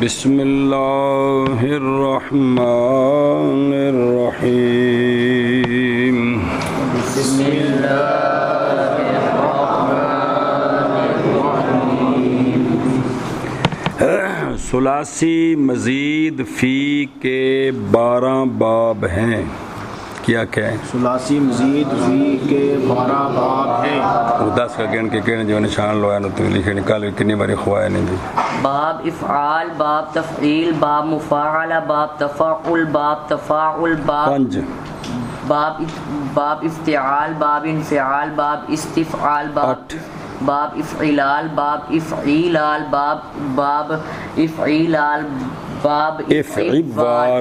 بسم اللہ الرحمن الرحیم بسم اللہ الرحمن الرحیم ثلاثی مزید فی کے 12 باب ہیں. کیا ہے؟ ثلاثی مزید فی کے 12 باب ہیں. وہ 10 کا گن کے کہنے جو نشان لویا نو تو لکھے نکال کتنی باری خواہ نہیں دی. باب افعال، باب تفعیل، باب مفاعلہ، باب تفاعل، باب تفاعل، باب افتعال، باب انفعال، باب استفعال، باب افعلال، باب افعیلال، باب افعیلال، باب افعال،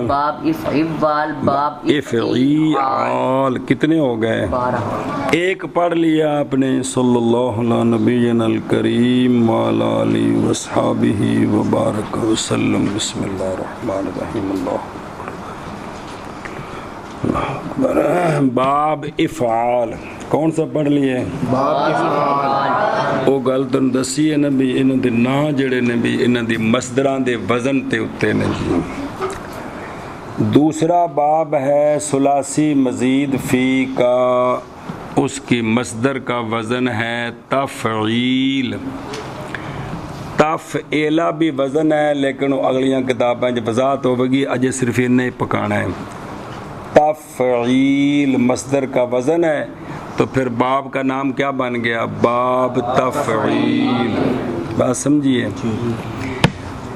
باب افعال، باب افعال. کتنے ہو گئے؟ 12. ایک پڑھ لیا آپ نے. صلی اللہ علیہ نبینا الکریم وعلی آلہ وصحابہ وبارک وسلم. بسم اللہ الرحمن الرحیم. اللہ اکبر. باب افعال کون سا پڑھ لیے؟ باب افعال. وہ گل تن دسی ہے نا بھی انہوں دے نا جڑے نے بھی انہوں دی مصدران دے وزن تے اتے نے جی. دوسرا باب ہے ثلاثی مزید فی کا، اس کی مصدر کا وزن ہے تفعیل. تفعیلہ بھی وزن ہے لیکن اگلیاں کتابیں جب وضاحت ہوگی اجے صرف انہیں ہی پکانا ہے. تفعیل مصدر کا وزن ہے تو پھر باب کا نام کیا بن گیا؟ باب تفعیل. بات سمجھیے.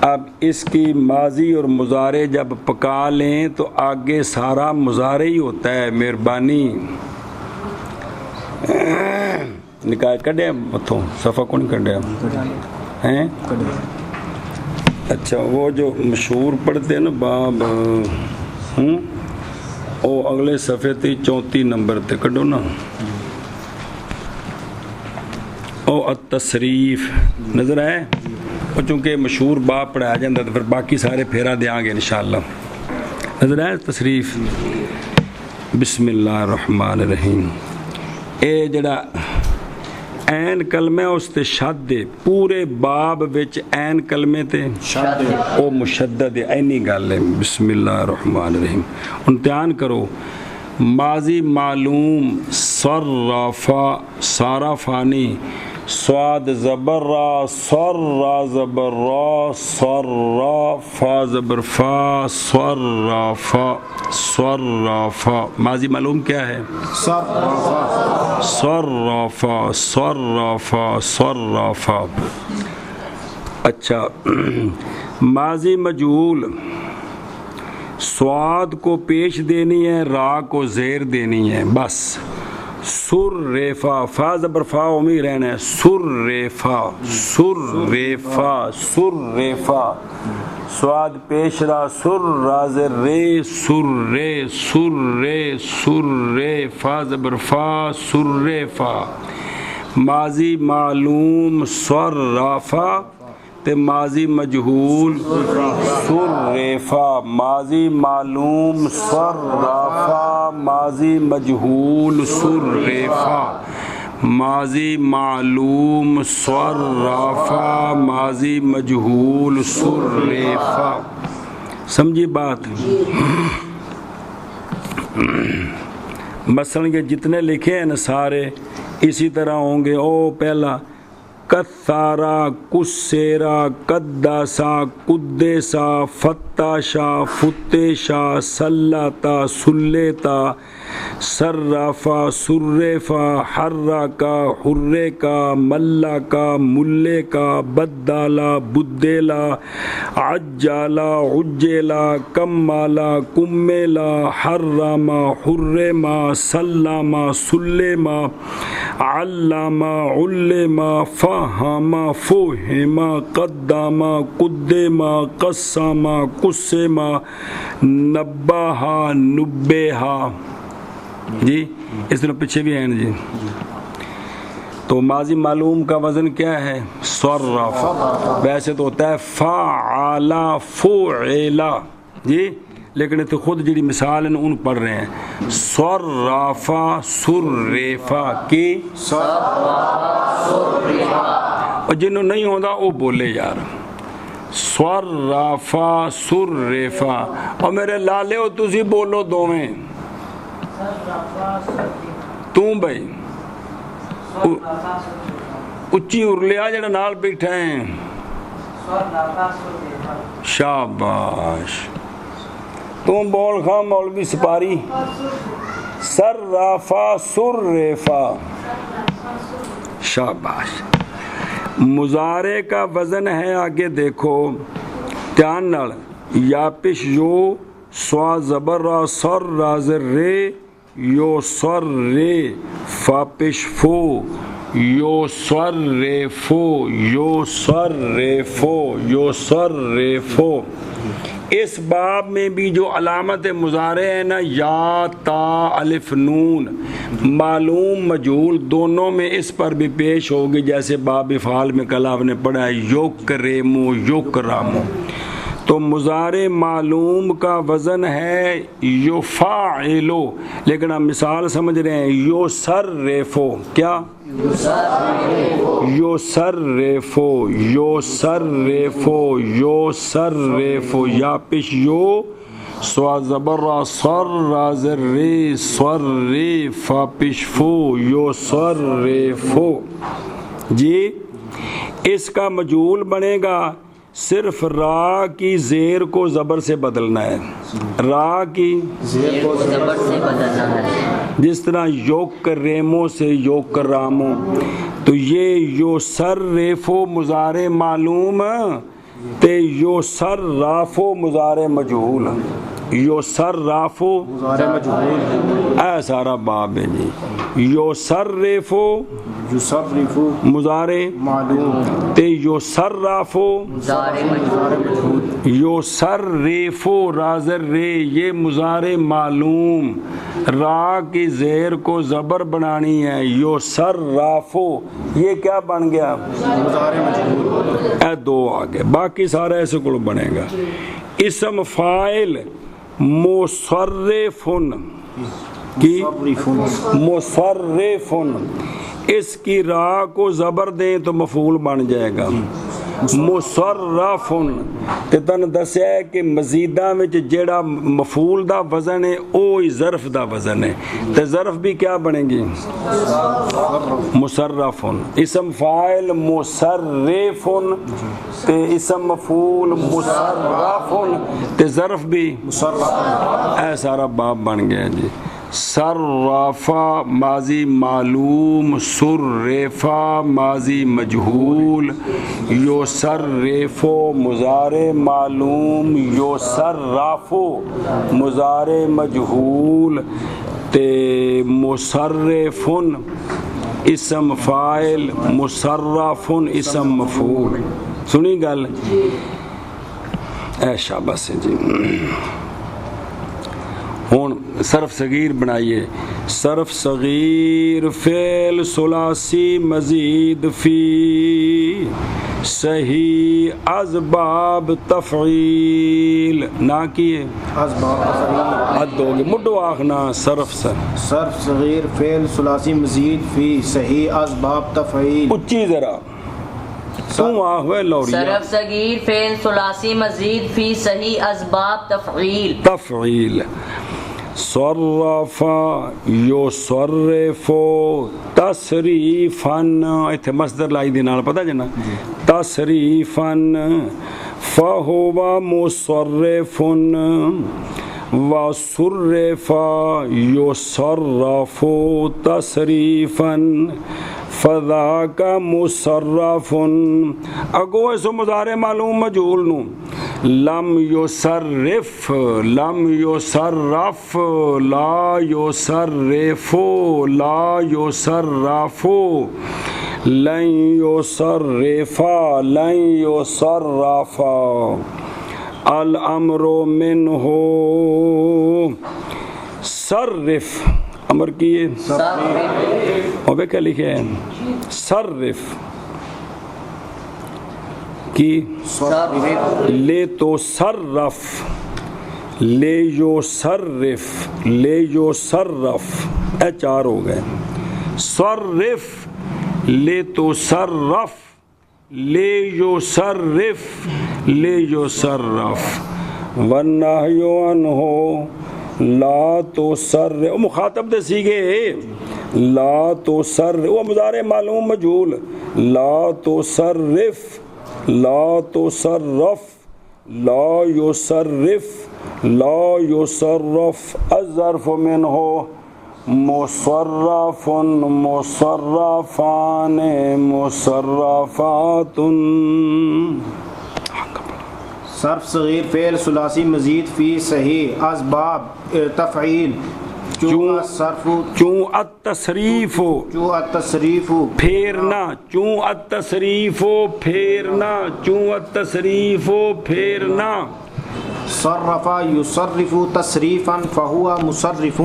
اب اس کی ماضی اور مضارع جب پکا لیں تو آگے سارا مضارع ہی ہوتا ہے. مہربانی نکال کڈے اتوں صفحہ کون کڈیا ہیں؟ اچھا وہ جو مشہور پڑھتے ہیں نا باب او اگلے صفحے تے 34 نمبر تے کڈو نا. او التصریف نظر آئے؟ اور چونکہ مشہور باب پڑھایا جاتا ہے تو پھر باقی سارے پھیرا دیں گے انشاءاللہ. نظر آئے تصریف؟ بسم اللہ الرحمن الرحیم. اے جڑا این کلمہ اس تے شد دے پورے باب وچ این کلمے تے او مشدد ہے. اینی گل ہے. بسم اللہ الرحمن الرحیم. امتحان کرو. ماضی معلوم صرفا سارا فانی سواد زبر را سر را زبر را سر را فا زبر فا سر را فا سر را فا. ماضی معلوم کیا ہے؟ سر را فا سر را فا سر را فا. اچھا ماضی مجہول سواد کو پیش دینی ہے، را کو زیر دینی ہے بس. سر ریفا فا زبر فا امی رہنا ہے. سر ریفا سر ریفا سر ریفا سواد پیش را سر راز رے سر رے سر رے سر رے فا زبر فا سر ریفا. ماضی معلوم سر رافا تے ماضی مجہول سر ریفا. ماضی معلوم سر رافا ماضی مجہول سر ریفا. ماضی معلوم سر رافا ماضی مجہول سر ریفا. سمجھی بات؟ مثلا یہ جتنے لکھے ہیں نا سارے اسی طرح ہوں گے. او پہلا کثارا کسیرا قداسا قدیسا فتاشا فتیشا سلاتا سلیتا صرافا سریفا حرکا حرکا ملاکا ملیکا بدالا بدیلا عجالا عجیلا کمالا کمیلا حراما حرما سلاما سلیما علاما علما فہما فہما قداما قدیما قسما قسما نباہا نبیہا. جی اس طرح پیچھے بھی ہیں جی. تو ماضی معلوم کا وزن کیا ہے؟ صرف. ویسے تو ہوتا ہے فعلا فعلا جی، لیکن تو خود جڑی مثال ہیں ان پڑھ رہے ہیں. صرفا سریفا کی اور جنہوں نہیں ہوتا وہ بولے یار. صرفا سرفا. اور میرے لالے ہو تسی بولو دوویں توں بھائی اچھی ارلیا جڑا نال بیٹھا ہے. شاباش تم بول خواہ مولوی سپاری. صرفا سرفا. شاباش. مضارع کا وزن ہے آگے دیکھو دھیان نال. یا پیش یو سوا زبر را سر رازر رے یو سر رے فا پیش فو یو سر رے فو یو سر رے فو یو سر رے فو. اس باب میں بھی جو علامت مضارع ہے نا یا تا الف نون معلوم مجہول دونوں میں اس پر بھی پیش ہوگی جیسے باب افعال میں کل آپ نے پڑھا ہے یکرمو یکرامو. تو مضارع معلوم کا وزن ہے یفاعلو لیکن ہم مثال سمجھ رہے ہیں یسرفو. کیا یسرفو یسرفو یسرفو. یا پیش یو سوا زبر را سر رازر ری سر ری فا پیش فو یسرفو. جی اس کا مجہول بنے گا صرف را کی زیر کو زبر سے بدلنا ہے. را کی زیر کو زبر سے بدلنا ہے. جس طرح یکرمو سے یکرامو. تو یہ یسرفو مضارع معلوم تے یسرفو مضارع مجہول. یسرفو اے سارا باب ہے جی. یسرفو یسرفو مضارع معلوم تے یسرفو مضارع مجہول. یسرفو رازر رے یہ مضارع معلوم. را کی زیر کو زبر بنانی ہے. یسرفو یہ کیا بن گیا مضارع مجہول. اے دو آگے باقی سارا ایسے کو بنے گا. اسم فاعل مصرفن کی مصرفن اس کی را کو زبر دیں تو مفعول بن جائے گا. مصرفن تے تن دسیا ہے کہ مزیدہ میں جیڑا مفعول دا وزن ہے اوہی ظرف دا وزن ہے. تے ظرف بھی کیا بنے گی مصرفن. اسم فاعل مصرفن تے اسم مفعول مصرفن تے ظرف بھی اے سارا باب بن گیا جی. صرفا ماضی معلوم صرفا ماضی مجہول یسرفو مضارع معلوم یسرفو مضارع مجہول تے مصرفن اسم فاعل مصرفن اسم مفعول. سنی گل اے شاباش جی. ہون صرف صغیر بنائیے. صرف صغیر فعل ثلاثی مزید فی صحیح از باب تفعیل نہ کیے حد ہوگی مڈو آخنا. صرف صرف صغیر فعل ثلاثی مزید فی صحیح از باب تفعیل. اچھی ذرا تم آخوے لوریا. صرف صغیر فعل ثلاثی مزید فی صحیح اسباب تفعیل. تفعیل. صرفا یصرفو تصریفاً ایتھے مصدر لائی دی نال پتہ جنا تصریفاً فہو مصرفن وصرفا یصرفو تصریفاً فذاک مصرفن. اگو ایسو مضارع معلوم مجہول نو لم یصرف لم یصرف لا یصرفو لا یصرفو لن یصرفا لن یصرفا الامر منہ صرف امر کیے اور بے کیا لکھے ہیں صرف کی لے تو صرف لے یو صرف لے یو صرف اے چار ہو گئے. صرف لے تو صرف لیصرف لیصرف والنہی عنہ لا تصرف مخاطب دے سیگے لا تصرف وہ مضارع معلوم مجہول لا تصرف لا تصرف لا يصرف لا يصرف الظرف منه مصرف مصرفان مصرفات صرف صغیر فعل ثلاثی مزید فی صحیح اسباب تفعیل چوں صرف چوں التصریف چوں التصریف پھیرنا چوں التصریف پھیرنا چوں التصریف پھیرنا صرف یصرف تصریفا فهو مصرف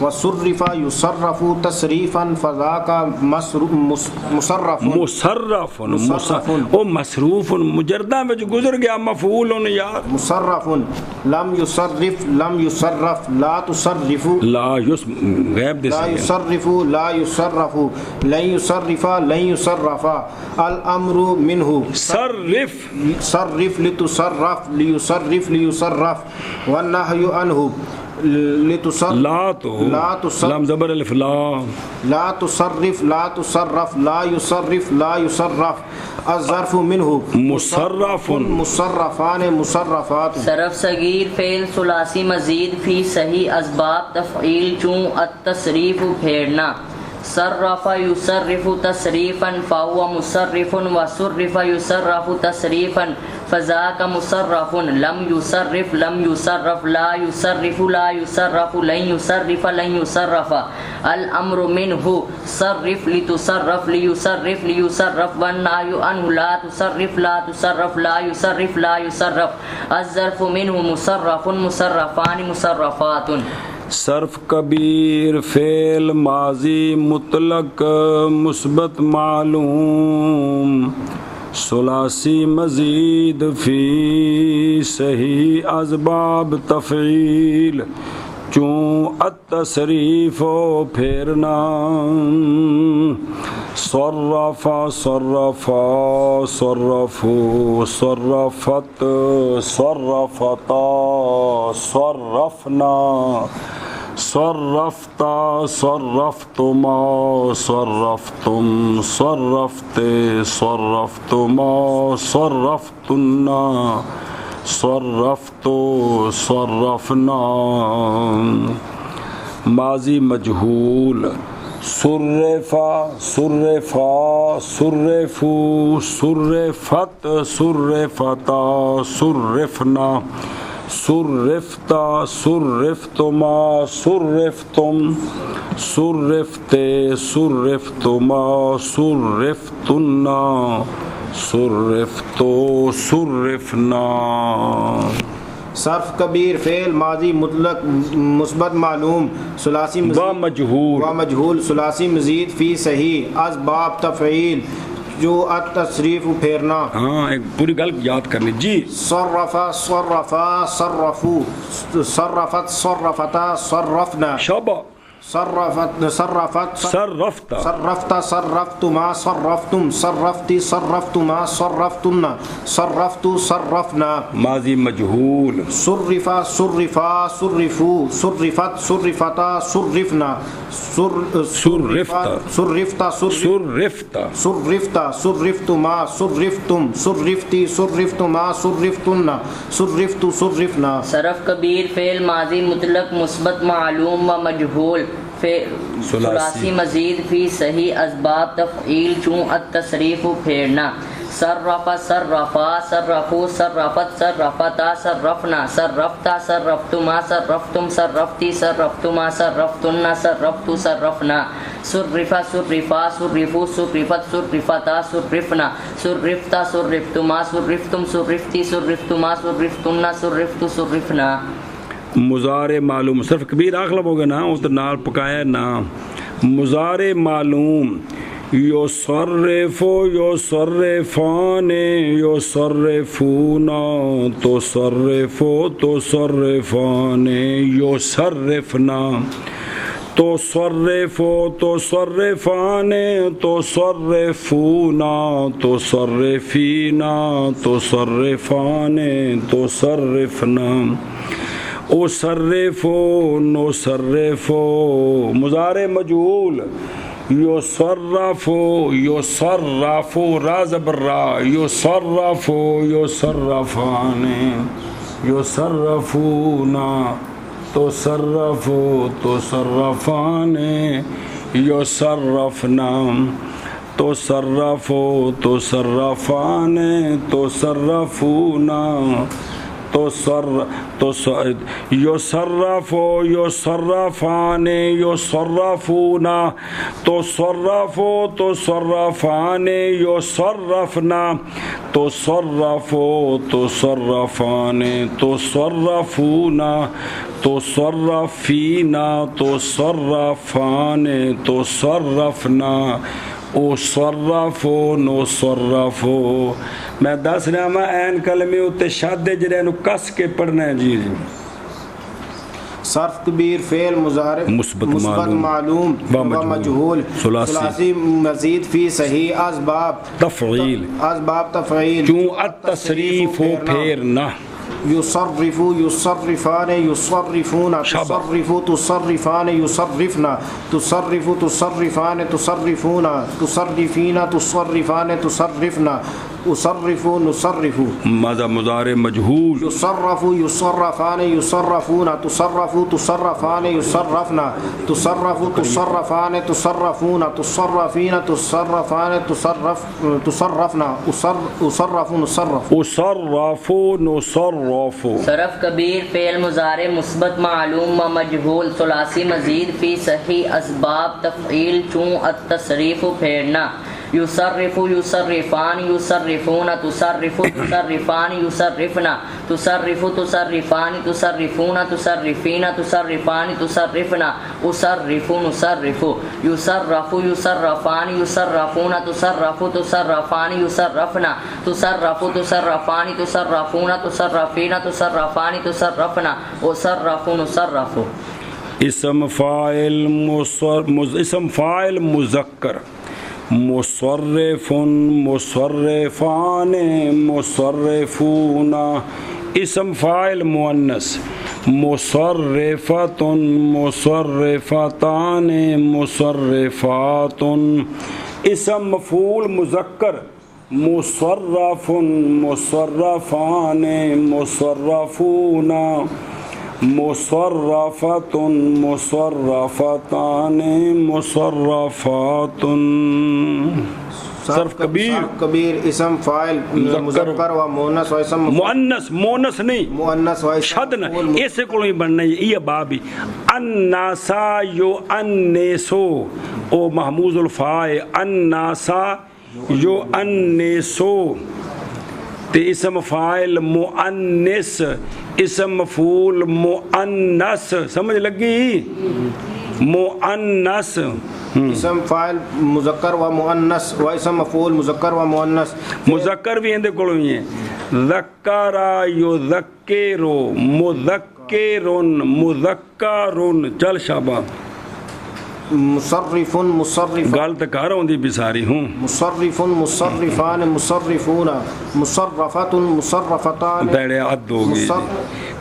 وصرف یصرف تصریفا فذاک مصرف مصرف او مصروف مجردہ میں جو گزر گیا مفعول یار مصرف لم یصرف لم یصرف لا تصرف لا غیب دے لا یصرف لا یصرف لن یصرف لن یصرف الامر منه صرف صرف لتصرف ليصرف ليصرف والنهي عنه لتصرف لا تو لا تصرف لام زبر الف لا لا تصرف لا تصرف لا يصرف لا يصرف الظرف منه مصرف مصرفان مصرفات صرف صغیر فعل ثلاثی مزید فی صحیح اسباب تفعیل چوں التصریف پھیرنا صرف یصرف تصریفا فهو مصرف وصرف یصرف تصریفا فذاک مصرف لم یصرف لم یصرف لا یصرف لا یصرف لن یصرف لن یصرف الامر منه صرف لتصرف لیصرف لیصرف والنهی عنه لا تصرف لا تصرف لا یصرف لا یصرف الظرف منه مصرف مصرفان مصرفات صرف کبیر فعل ماضی مطلق مثبت معلوم ثلاثی مزید فی صحیح اسباب تفعیل چوں التصریف پھیرنا صرف صرفا صرفوا صرفت صرفتا صرفنا صرفتا صرفتما صرفتم صرفت صرفتما صرفتنا صرفتو صرفنا ماضی مجہول صرفا صرفا صرفو صرفت صرفتا صرفنا صرفتا صرفتما صرفتم صرفت صرفتما صرفتنا صرفتو صرفنا صرف کبیر فعل ماضی مطلق مثبت معلوم ثلاثی ومجہول ومجہول ثلاثی مزید فی صحیح اسباب تفعیل جو التصریف پھیرنا ہاں ایک پوری گل یاد کرنی جی صرفا صرفا صرفو صرفت صرفتا صرفنا شابہ صرفت صرفت صرفت صرفت صرفتما صرفتم صرفتی صرفتما صرفتن صرفت صرفنا ماضی مجہول صرفا صرفا صرفو صرفت صرفتا صرفنا صرفت صرفت صرفت صرفت صرفتما صرفتم صرفتی صرفتما صرفتن صرفت صرفنا صرف کبیر فعل ماضی مطلق مثبت معلوم و مجہول ثلاثی مزید فی صحیح اسباب تفعیل چوں التصریف پھیرنا صرف صرفا صرفو صرفت صرفتا صرفنا صرفتا صرفتما صرفتم صرفتی صرفتما صرفتن صرفتو صرفنا صرفا صرفا صرفو صرفت صرفتا صرفنا صرفتا صرفتما صرفتم صرفتی صرفتما صرفتن صرفتو صرفنا مضارع معلوم صرف کبیر اغلب ہوگا نا اس نال پکایا نا مضارع معلوم یصرف یصرفان یصرفون تصرف تصرفان یصرفنا تصرفو تصرفان تصرفونا تصرفینا تصرفان تصرفنا اصرفو نصرفو مضارع مجهول یصرفو یصرفو راز برا یصرفو یصرفان یصرفونا تصرفو تصرفان یصرفنا تصرفو تصرفان تصرفونا یصرفو یصرفان یصرفونا تصرفو تصرفان یصرفنا تصرفو تصرفان تصرفونا تصرفینا تصرفان تصرفنا اصرفو نصرفو میں دس رہا ہاں این کلمے اتے شاد جڑے نو کس کے پڑھنا ہے جی صرف کبیر فعل مضارع مثبت معلوم و مجهول ثلاثی مزید فی صحیح اسباب تفعیل چون التصریف ہو پھیرنا یصرفو یصرفان یصرفون تصرفو تصرفان یصرفنا تصرفو تصرفان تصرفون تصرفین تصرفان تصرفنا اصرفو نصرفو ماذا مضارع مجهول یصرفو یصرفان یصرفون تصرفو تصرفان یصرفنا تصرفو تصرفان تصرفون تصرفین تصرفان تصرفنا اصرفو نصرفو اصرفو نصرفو صرف کبیر فعل مضارع مثبت معلوم و مجهول ثلاثی مزید فی صحیح اسباب تفعیل چون التصریف پھیرنا یصرفو یصرفان یصرفون تصرفو تصرفان یصرفنا تصرفو تصرفان تصرفون تصرفین تصرفان تصرفنا اصرفو نصرفو یصرفو یصرفان یصرفون تصرفو تصرفان یصرفنا تصرفو تصرفان تصرفون تصرفین تصرفان تصرفنا اصرفو نصرفو اسم فاعل مذکر مصرف مصرفان مصرفون اسم فاعل مؤنث مصرفۃ مصرفتان مصرفات اسم مفعول مذکر مصرف مصرفان مصرفون مصرفۃ مصرفتان مصرفات صرف کبیر اسم فاعل مذکر و مؤنث و اسم مؤنث نہیں مؤنث و شد نہ ایسے کو نہیں بننا یہ بابی الناسا یو انسو او محموز الفاء الناسا یو انسو تے اسم فاعل مؤنث اسم مفعول مؤنث سمجھ لگی مؤنث اسم فاعل مذکر و مؤنث و اسم مفعول مذکر و مؤنث مذکر بھی اندے کولوں ہی ہیں ذکرا یذکرو مذکرن مذکرن چل شابہ مصرف مصرف گل تو کر آؤں بھی ساری ہوں مصرف مصرفان مصرفون مصرفات مصرفتان تیرے عد ہوگی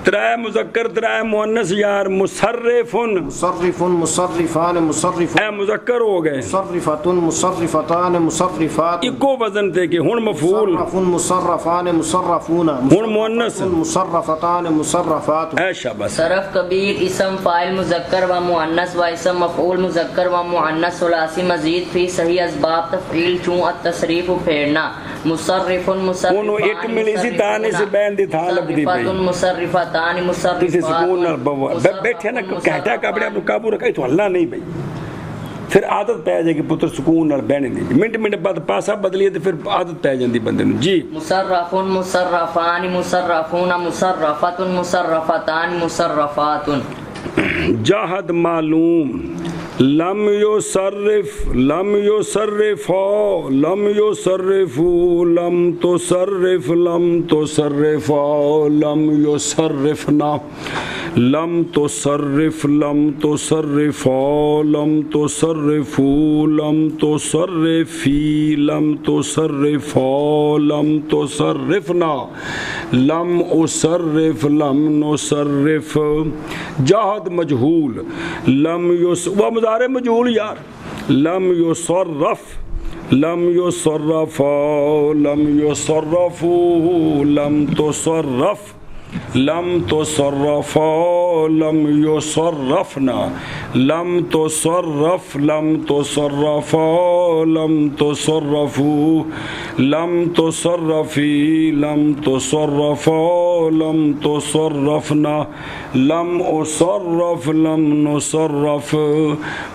ترائے مذکر ترائے مؤنث یار مصرف مصرف مصرفان مصرفون اے مذکر ہو گئے مصرفات مصرفتان مصرفات اکو وزن تھے کہ ہن مفعول مصرف مصرفان مصرفون ہن مؤنث مصرفتان مصرفات اے شاباش صرف کبیر اسم فاعل مذکر و مؤنث و اسم مفعول مذکر و مؤنث ثلاثی مزید فی صحیح اسباب تفعیل چون التصریف پھیرنا مصرف مصرفان انہوں ایک ملی سی تانے سے بین دی تھا لگ دی بھئی مصرفتان کسی سکون نہ بیٹھے نا کہتا ہے کہ اپنے آپ کو قابو رکھا تو اللہ نہیں بھئی پھر عادت پہ جائے کہ پتر سکون نہ بہنے دی منٹ منٹ بعد پاسا بدلیے تو پھر عادت پہ جاندی بندے نے جی مصرف مصرفان مصرفون مصرفات مصرفتان مصرفات جاہد معلوم لم یصرف لم یصرفا لم یصرفو لم تصرف لم تصرفا لم یصرفنا لم تصرف لم تصرفا لم تصرفو لم تصرفی لم تصرفا لم تصرفنا لم اصرف لم نصرف جہد مجہول لم وہ مضارع مجہول یار لم یصرف لم یصرفا لم یصرفو لم تصرف لم تصرفا لم یصرفنا لم تصرف لم تصرفا لم تصرفو لم تصرفی لم تصرفا لم تصرفنا لم اصرف لم نصرف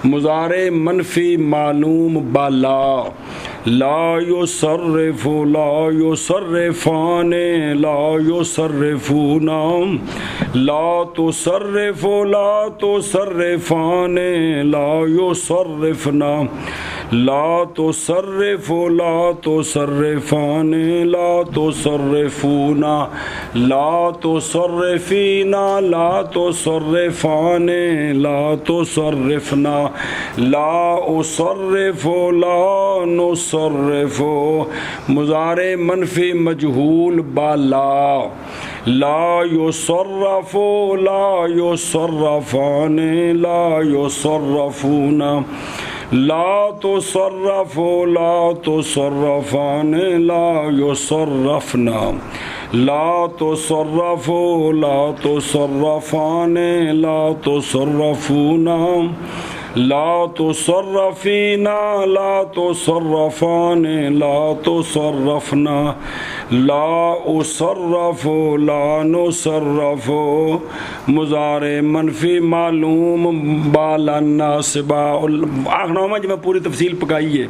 مضارع منفی معلوم بالا لا یصرف لا یصرفان لا یصرفون لا تصرف لا تصرفان لا یصرفنا لا تصرف لا تصرفان لا تصرفون لا تصرفین لا تصرفان لا تصرفنا لا اصرف لا نصرف مضارع منفی مجہول بالا لا یصرف لا یصرفان لا یصرفون لا تصرف لا تصرفان لا یصرفنا لا تصرف لا تصرفان لا تصرفون لا تصرفین لا تصرفان لا تصرفنا لا اصرف لا نصرف مضارع منفی معلوم بالا ناصبہ آخر جب میں پوری تفصیل پکائی ہے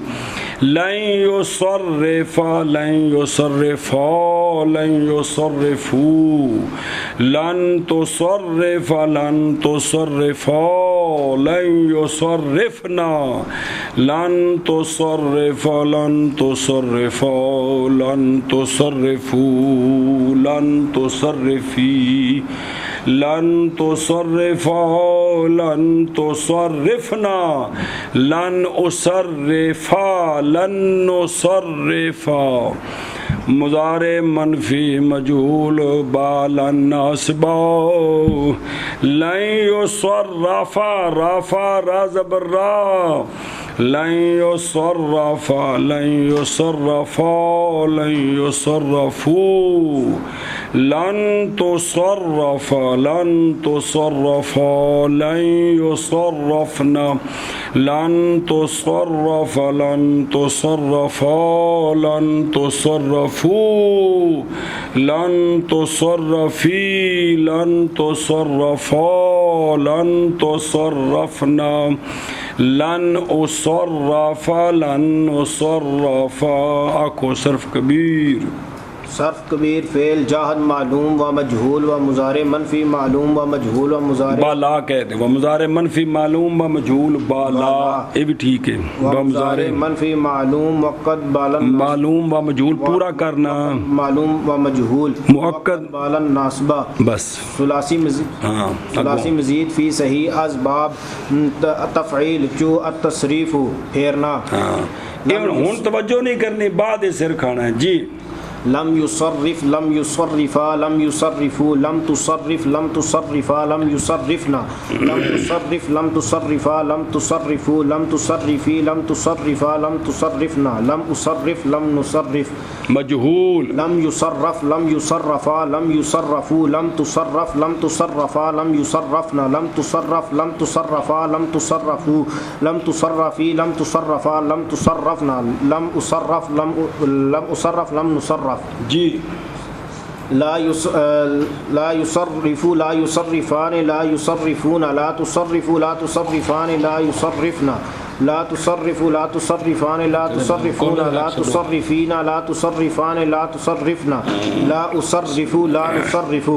لن یصرف لن یصرفا لن یصرفو لن تصرف لن تصرفا لن یصرفنا لن تصرف لن تصرفا لن تصرفو لن تصرفی لن تصرفا لن تصرفنا لن اصرفا لن نصرفا مضارع منفی مجہول بالا ناصبہ لن یصرفا رفع را زبر را لن یصرفا لن یصرفا لن یصرفو لن تصرف لن تصرفا لن یصرفنا لن تصرف لن تصرفا لن تصرفو لن تصرفی لن تصرفا لن تصرفنا لن اصرف لن نصرف آکو صرف کبیر صرف کبیر فعل جاہد معلوم و مجہول و مضارع منفی معلوم و مجہول و مضارع بالا کہتے ہیں وہ مضارع منفی معلوم و مجہول بالا یہ بھی ٹھیک ہے وہ مضارع منفی معلوم وقت بالن معلوم و مجہول پورا کرنا معلوم و مجہول مؤکد بالن ناصبہ بس ثلاثی مزید ہاں ثلاثی مزید فی صحیح از باب تفعیل چو التصریف پھیرنا ہاں ہوں توجہ نہیں کرنی بعد سر کھانا ہے جی لم يصرف لم يصرفا لم يصرفوا لم تصرف لم تصرفا لم يصرفنا لم تصرف لم تصرفا لم تصرفوا لم تصرفي لم تصرفا لم تصرفنا لم أصرف لم نصرف مجہول لم يصرف لم يصرفا لم يصرفوا لم تصرف لم تصرفا لم يصرفنا لم تصرف لم تصرفا لم تصرفوا لم تصرفي لم تصرفا لم تصرفنا لم أصرف لم أصرف لم نصرف جی لا يصرف لا يصرفان لا يصرفون لا تصرف لا تصرفان لا يصرفنا لا تصرف لا تصرفان لا تصرفون لا تصرفين لا تصرفان لا تصرفنا لا أصرف لا نصرف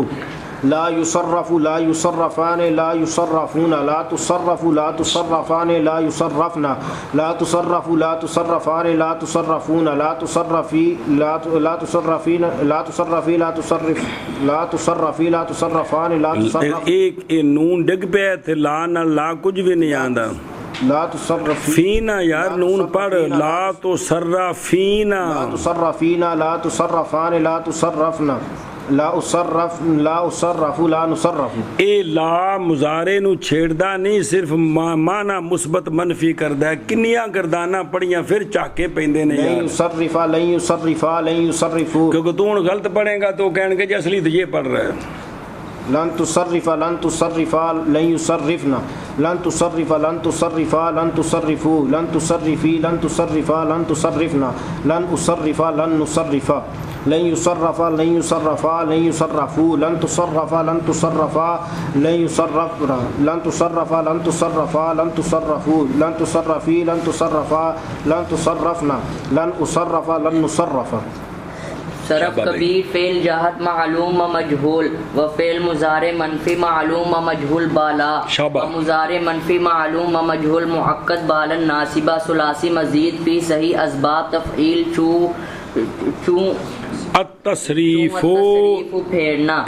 لا يصرف لا يصرفان لا يصرفون لا تصرف لا تصرفان لا يصرفن لا تصرف لا تصرفان لا تصرفون لا تصرفي لا تصرفين لا تصرفي لا تصرف لا تصرفي لا تصرفان لا تصرف ایک نون ڈگ پہ تے لا نہ لا کچھ بھی نہیں آندا لا تصرفي فینا یار نون پڑھ لا تصرفینا لا تصرفين لا تصرفان لا تصرفن لا اصرف لا اصرف لا نصرف اے لا مضارع نو چھیڑدا نہیں صرف معنی مثبت منفی کردا ہے کنیاں گرداناں پڑھیاں پھر چاکے پیندے نے لن یار يصرفا لن يصرفا لن يصرفوا کیونکہ تو ہن غلط پڑھے گا تو کہن گے جی اصلی تو یہ پڑھ رہا ہے لن تصرف لن تصرفا لن يصرفنا لن تصرف لن تصرفا لن تصرفوا لن تصرفي لن تصرفا لن تصرفنا لن أصرفا لن نصرفا لن يصرفا لن يصرفا لن يصرفوا لن تصرفا لن تصرفا لن يصرفنا لن تصرفا لن تصرفا لن تصرفوا لن تصرفي لن تصرفا لن تصرفنا لن أصرفا لن نصرفا صرف کبیر فعل جہت معلوم و مجہول و فعل مضارع منفی معلوم و مجہول بالا و مضارع منفی معلوم و مجہول معقد بالا ناصبہ ثلاثی مزید فی صحیح اسباب تفعیل چوں التصریف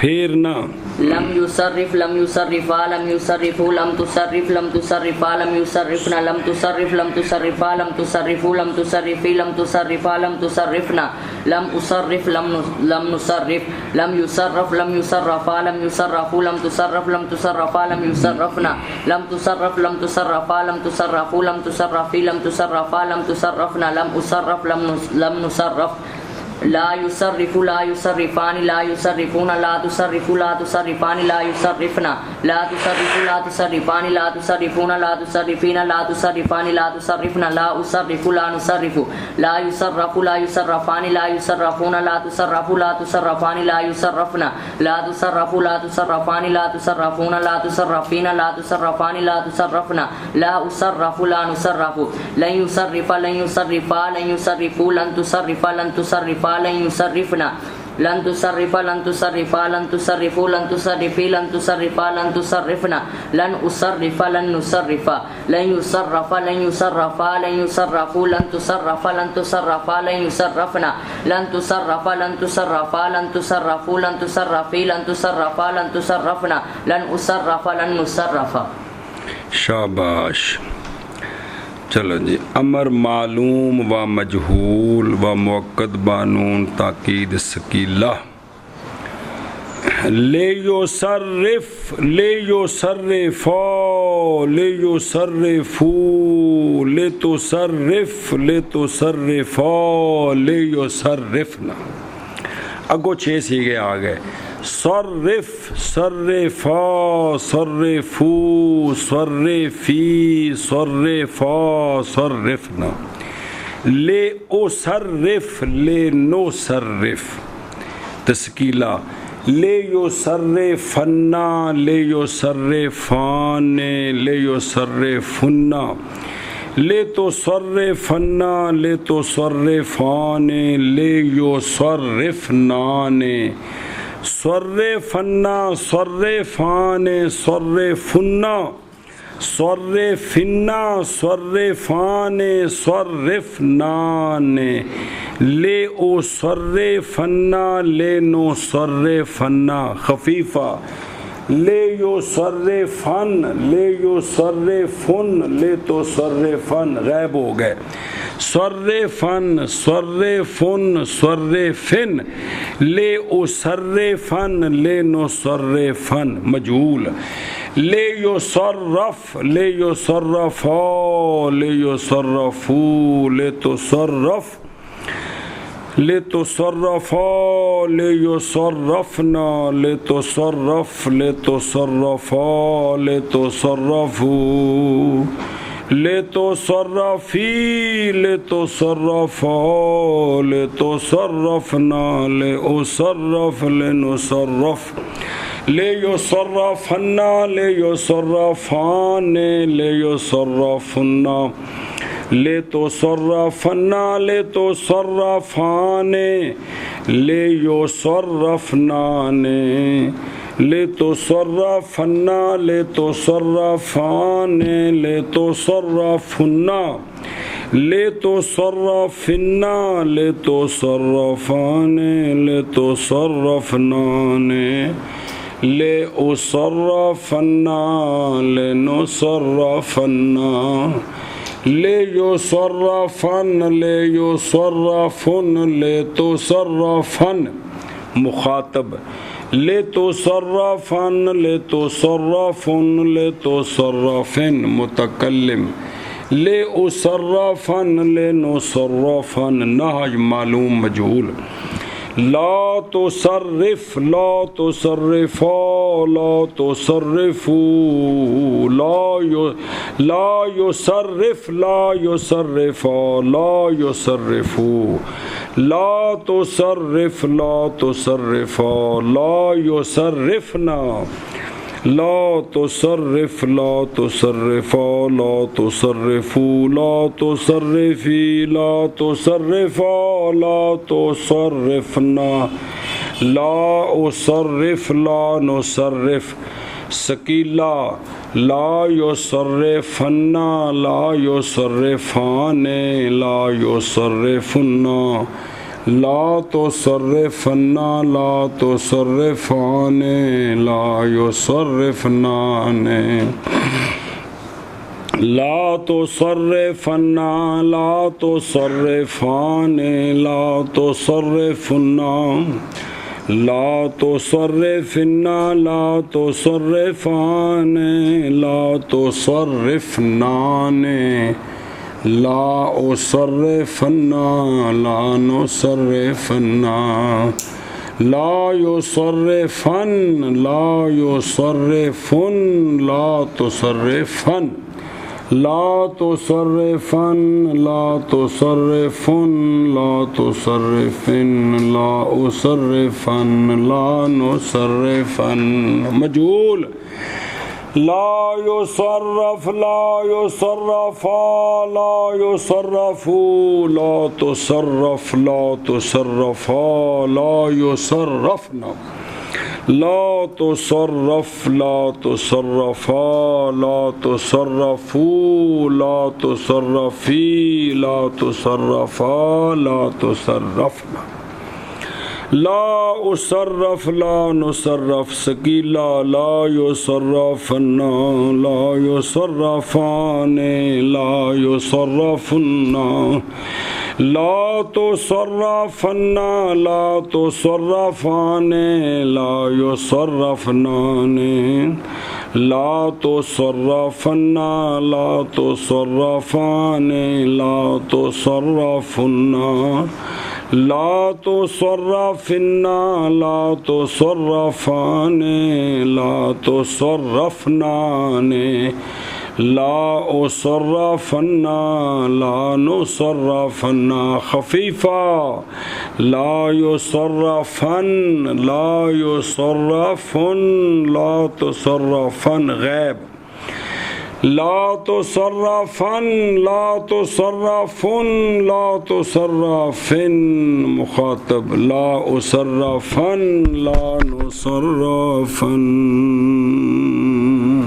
پھیرنا لم يصرف لم يصرفا لم يصرفوا لم تصرف لم تصرفا لم يصرفنا لم تصرف لم تصرفا لم تصرفوا لم تصرفي لم تصرفا لم تصرفنا لم أصرف لم نصرف لم يصرف لم يصرفا لم يصرفوا لم تصرف لم تصرفا لم يصرفنا لم تصرف لم تصرفا لم تصرفوا لم تصرفي لم تصرفا لم تصرفنا لم أصرف لم نصرف لا يصرف لا يصرفان لا يصرفون لا تصرف لا تصرفان لا يصرفنا لا تصرف لا تصرفان لا تصرفون لا تصرفين لا تصرفان لا تصرفنا لا أصرف لا نصرف لا يصرف لا يصرفان لا يصرفون لا تصرف لا تصرفان لا يصرفنا لا تصرف لا تصرفان لا تصرفون لا تصرفين لا تصرفان لا تصرفنا لا أصرف لا نصرف لن يصرف لن يصرفا لن يصرفوا لن تصرف لن تصرفا لن يصرفنا لن تصرف لن تصرفا لن تصرفوا لن تصرفي لن تصرفا لن تصرفنا لن أصرف لن نصرفا لن يصرف لن يصرفا لن يصرفوا لن تصرف لن تصرفا لن يصرفنا لن تصرف لن تصرفا لن تصرفوا لن تصرفي لن تصرفا لن تصرفنا لن أصرف لن نصرفا شاباش چلو جی امر معلوم و مجہول و موقد بانون تاکید ثقیلہ لیصرف لیصرفا لیصرفو لتصرف لتصرفا لیصرفنا اگو 6 سیغے آ گئے صرف صرفا صرفو صرفی صرفا صرفنا لے اصرف لے نصرف تسکیلہ لے یصرفنا لے یصرفان لے یصرفنا لے تصرفنا لے تصرفان لے یصرفنان صرفنا صرفان صرفنا صرفنا صرفان صرفنان لے اصرفنا لے نصرفنا خفیفہ لے یصرفن لے یصرفن لے تصرفن غائب ہو گئے صرفن صرفن صرفن لے اصرفن لے نصرفن مجہول لے یصرف لے یصرفا لے یصرفو لے تصرف لتصرفا لیصرفنا لتصرف لتصرفا لتصرفو لتصرفی لتصرفا لتصرفنا لأصرف لنصرف لیصرفنا لیصرفان لیصرفنا لتصرفنا لتصرفان لیصرفنان لتصرفن لتصرفان لتصرفن لتصرفن لتصرفان لتصرفنان لأصرفن لنصرفن لیصرفن لیصرفن لتصرفن مخاطب لتصرفن لتصرفن لتصرفن متکلم لأصرفن لنصرفن نہج معلوم مجهول لا تصرف لا تصرفا لا تصرفوا لا يصرف لا يصرفا لا يصرفوا لا تصرف لا تصرفا لا يصرفنا لا تصرف لا تصرفا لا تصرفوا لا تصرفي لا تصرفا لا تصرفنا لا أصرف لا نصرف سکیلا لا يصرفن لا يصرفان لا يصرفن لا تصرفن لا تصرفان لا يصرفنان لا تصرفن لا تصرفان لا تصرفن لا تصرفن لا تصرفان لا تصرفنان لا أصرفن لا نصرفن لا يصرفن لا يصرفن لا تصرفن لا تصرفن لا تصرفن لا تصرفن لا أصرفن لا نصرفن مجهول لا يصرف لا يصرفا لا يصرفوا لا تصرف لا تصرفا لا يصرفن لا تصرف لا تصرفا لا تصرفوا لا تصرفي لا تصرفا لا تصرفن لا أصرف لا نصرف سکیلا لا يصرفن لا يصرفان لا يصرفن لا تصرفن لا تصرفان لا يصرفنان لا تصرفن لا تصرفان لا تصرفن لا تصرفن لا تصرفان لا تصرفنان لا أصرفن لا نصرفن خفيفا لا يصرفن لا يصرفن لا تصرفن غيب لا تصرفن لا تصرفن لا تصرفن مخاطب لا أصرفن لا نصرفن